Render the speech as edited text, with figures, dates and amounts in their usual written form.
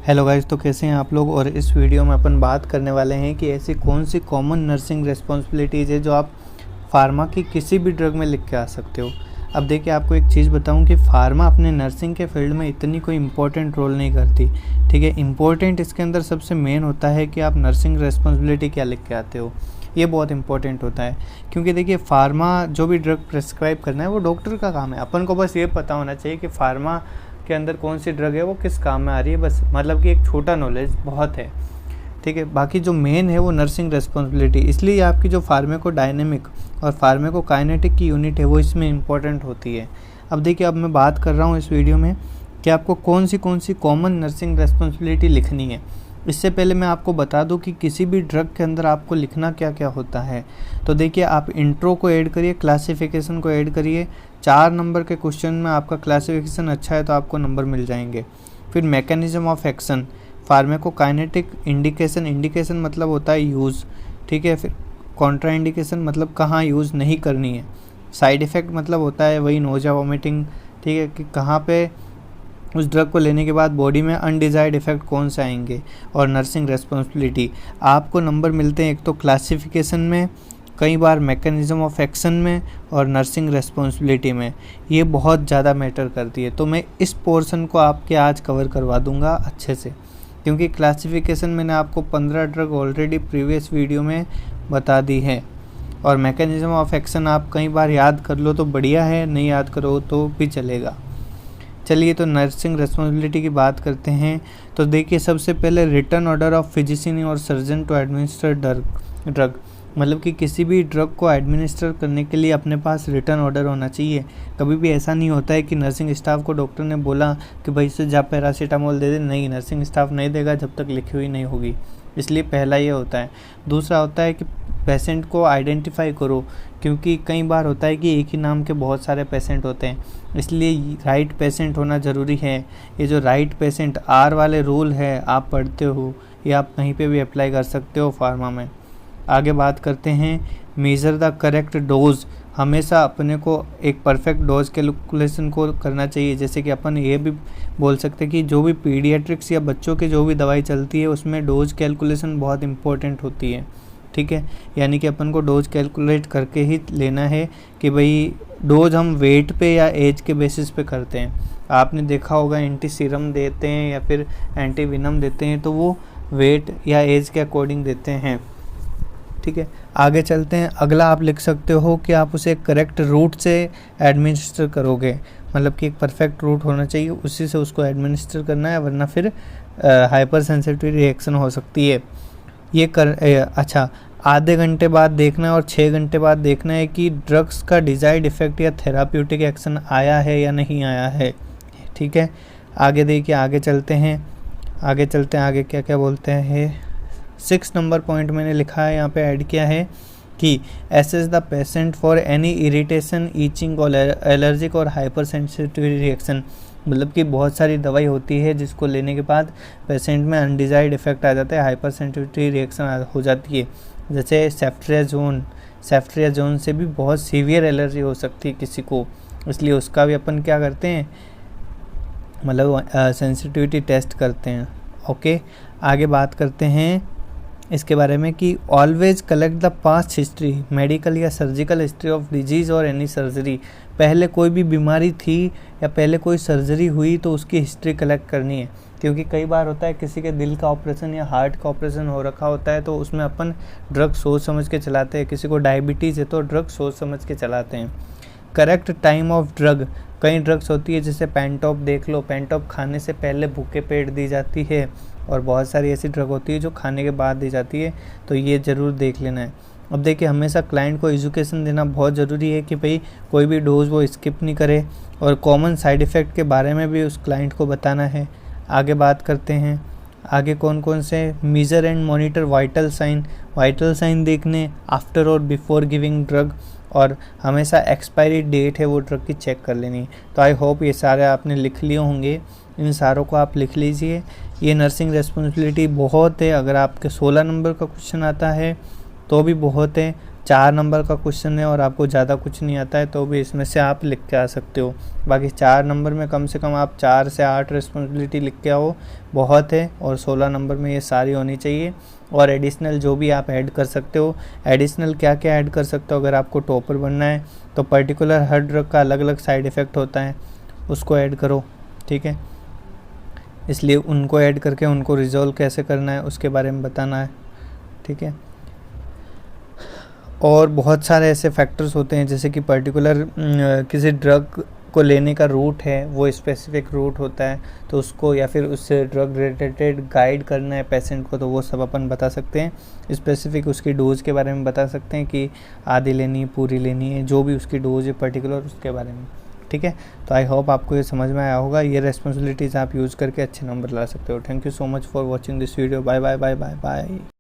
Hello guys, तो कैसे हैं आप लोग। और इस वीडियो में अपन बात करने वाले हैं कि ऐसी कौन सी कॉमन नर्सिंग रिस्पॉन्सिबिलिटीज़ है जो आप फार्मा की किसी भी ड्रग में लिख के आ सकते हो। अब देखिए, आपको एक चीज़ बताऊं कि फार्मा अपने नर्सिंग के फील्ड में इतनी कोई इंपॉर्टेंट रोल नहीं करती। ठीक है, इंपॉर्टेंट इसके अंदर सबसे मेन होता है कि आप नर्सिंग रिस्पॉन्सिबिलिटी क्या लिख के आते हो। ये बहुत इंपॉर्टेंट होता है, क्योंकि देखिए फार्मा जो भी ड्रग प्रिस्क्राइब करना है वो डॉक्टर का काम है। अपन को बस ये पता होना चाहिए कि फार्मा के अंदर कौन सी ड्रग है, वो किस काम में आ रही है, बस मतलब कि एक छोटा नॉलेज बहुत है। ठीक है, बाकी जो मेन है वो नर्सिंग रिस्पॉन्सिबिलिटी, इसलिए आपकी जो फार्माकोडायनेमिक और फार्माकोकाइनेटिक की यूनिट है वो इसमें इंपॉर्टेंट होती है। अब देखिए, अब मैं बात कर रहा हूँ इस वीडियो में कि आपको कौन सी कॉमन नर्सिंग रिस्पॉन्सिबिलिटी लिखनी है। इससे पहले मैं आपको बता दूं कि किसी भी ड्रग के अंदर आपको लिखना क्या क्या होता है। तो देखिए, आप इंट्रो को ऐड करिए, क्लासिफिकेशन को ऐड करिए। 4 नंबर के क्वेश्चन में आपका क्लासिफिकेशन अच्छा है तो आपको नंबर मिल जाएंगे। फिर mechanism of action, pharmacokinetic, indication मतलब होता है यूज़। ठीक है, फिर कॉन्ट्रा इंडिकेशन मतलब कहाँ यूज़ नहीं करनी है। साइड इफ़ेक्ट मतलब होता है वही नोजा, वॉमिटिंग। ठीक है, कि कहाँ पे उस ड्रग को लेने के बाद बॉडी में अनडिजायर्ड इफ़ेक्ट कौन से आएंगे। और नर्सिंग रेस्पॉन्सिबिलिटी, आपको नंबर मिलते हैं एक तो क्लासिफिकेशन में, कई बार मैकेनिज्म ऑफ एक्शन में और नर्सिंग रेस्पॉन्सिबिलिटी में। ये बहुत ज़्यादा मैटर करती है, तो मैं इस पोर्शन को आपके आज कवर करवा दूंगा अच्छे से, क्योंकि क्लासिफिकेशन मैंने आपको 15 ड्रग ऑलरेडी प्रीवियस वीडियो में बता दी है। और मैकेनिज्म ऑफ एक्शन आप कई बार याद कर लो तो बढ़िया है, नहीं याद करो तो भी चलेगा। चलिए, तो नर्सिंग रिस्पॉन्सिबिलिटी की बात करते हैं। तो देखिए, सबसे पहले रिटर्न ऑर्डर ऑफ फिजिशियन और सर्जन टू एडमिनिस्टर ड्रग, मतलब कि किसी भी ड्रग को एडमिनिस्टर करने के लिए अपने पास रिटर्न ऑर्डर होना चाहिए। कभी भी ऐसा नहीं होता है कि नर्सिंग स्टाफ को डॉक्टर ने बोला कि भाई इसे जा पैरासीटामोल दे दे, नहीं, नर्सिंग स्टाफ नहीं देगा जब तक लिखी हुई नहीं होगी। इसलिए पहला ये होता है। दूसरा होता है कि पेशेंट को आइडेंटिफाई करो, क्योंकि कई बार होता है कि एक ही नाम के बहुत सारे पेशेंट होते हैं, इसलिए राइट पेशेंट होना ज़रूरी है। ये जो राइट पेशेंट आर वाले रूल है, आप पढ़ते हो, ये आप कहीं पे भी अप्लाई कर सकते हो फार्मा में। आगे बात करते हैं, मेज़र द करेक्ट डोज, हमेशा अपने को एक परफेक्ट डोज कैलकुलेशन को करना चाहिए। जैसे कि अपन ये भी बोल सकते हैं कि जो भी पीडियाट्रिक्स या बच्चों की जो भी दवाई चलती है उसमें डोज कैलकुलेशन बहुत इंपॉर्टेंट होती है। ठीक है, यानी कि अपन को डोज कैलकुलेट करके ही लेना है कि भाई डोज हम वेट पे या एज के बेसिस पे करते हैं। आपने देखा होगा एंटी सीरम देते हैं या फिर एंटी विनम देते हैं तो वो वेट या एज के अकॉर्डिंग देते हैं। ठीक है, आगे चलते हैं। अगला आप लिख सकते हो कि आप उसे करेक्ट रूट से एडमिनिस्टर करोगे, मतलब कि एक परफेक्ट रूट होना चाहिए, उसी से उसको एडमिनिस्टर करना है, वरना फिर हाइपर सेंसिटिव रिएक्शन हो सकती है। ये अच्छा, आधे घंटे बाद देखना है और 6 घंटे बाद देखना है कि ड्रग्स का डिजायर्ड इफेक्ट या थेराप्यूटिक एक्शन आया है या नहीं आया है। ठीक है, आगे देखिए, आगे चलते हैं, आगे क्या क्या बोलते हैं। 6 नंबर पॉइंट मैंने लिखा है, यहाँ पे ऐड किया है कि assess the patient for any irritation, itching और एलर्जिक और हाइपर सेंसिटिव रिएक्शन, मतलब कि बहुत सारी दवाई होती है जिसको लेने के बाद पेशेंट में अनडिजायर्ड इफेक्ट आ जाता है, हाइपर सेंसिटिव रिएक्शन हो जाती है। जैसे सेफ्ट्रियाजोन से भी बहुत सीवियर एलर्जी हो सकती है किसी को, इसलिए उसका भी अपन क्या करते हैं, मतलब सेंसिटिविटी टेस्ट करते हैं। ओके, आगे बात करते हैं इसके बारे में कि always collect the past history, medical या सर्जिकल हिस्ट्री ऑफ डिजीज़ और एनी सर्जरी। पहले कोई भी बीमारी थी या पहले कोई सर्जरी हुई तो उसकी हिस्ट्री कलेक्ट करनी है, क्योंकि कई बार होता है किसी के दिल का ऑपरेशन या हार्ट का ऑपरेशन हो रखा होता है तो उसमें अपन ड्रग सोच समझ के चलाते हैं। किसी को डायबिटीज़ है तो ड्रग सोच समझ के चलाते हैं। करेक्ट टाइम ऑफ ड्रग, कई ड्रग्स होती है जैसे पेंटॉप देख लो, पेंटॉप खाने से पहले भूखे पेट दी जाती है, और बहुत सारी ऐसी ड्रग होती है जो खाने के बाद दी जाती है, तो ये ज़रूर देख लेना है। अब देखिए, हमेशा क्लाइंट को एजुकेशन देना बहुत ज़रूरी है कि भाई कोई भी डोज वो स्किप नहीं करे, और कॉमन साइड इफ़ेक्ट के बारे में भी उस क्लाइंट को बताना है। आगे बात करते हैं, आगे कौन कौन से, major and monitor vital sign देखने आफ्टर और बिफोर गिविंग ड्रग, और हमेशा एक्सपायरी डेट है वो ड्रग की चेक कर लेनी। तो आई होप ये सारे आपने लिख लिए होंगे, इन सारों को आप लिख लीजिए। ये नर्सिंग रिस्पॉन्सिबिलिटी बहुत है, अगर आपके 16 नंबर का क्वेश्चन आता है तो भी बहुत है, 4 नंबर का क्वेश्चन है और आपको ज़्यादा कुछ नहीं आता है तो भी इसमें से आप लिख के आ सकते हो। बाकी 4 नंबर में कम से कम आप 4 से 8 रिस्पॉन्सिबिलिटी लिख के आओ, बहुत है। और 16 नंबर में ये सारी होनी चाहिए। और एडिशनल जो भी आप ऐड कर सकते हो, एडिशनल क्या क्या ऐड कर सकते हो, अगर आपको टॉपर बनना है तो पर्टिकुलर हर ड्रग का अलग अलग साइड इफ़ेक्ट होता है, उसको ऐड करो, ठीक है। इसलिए उनको ऐड करके उनको रिजॉल्व कैसे करना है उसके बारे में बताना है, ठीक है। और बहुत सारे ऐसे फैक्टर्स होते हैं जैसे कि पर्टिकुलर किसी ड्रग को लेने का रूट है, वो स्पेसिफिक रूट होता है तो उसको, या फिर उससे ड्रग रिलेटेड गाइड करना है पेशेंट को, तो वो सब अपन बता सकते हैं। स्पेसिफिक उसकी डोज के बारे में बता सकते हैं कि आधी लेनी है, पूरी लेनी है, जो भी उसकी डोज है पर्टिकुलर उसके बारे में, ठीक है। तो आई होप आपको ये समझ में आया होगा। ये रिस्पॉन्सिबिलिटीज़ आप यूज़ करके अच्छे नंबर ला सकते हो। Thank you so much for watching this video. Bye bye bye bye bye.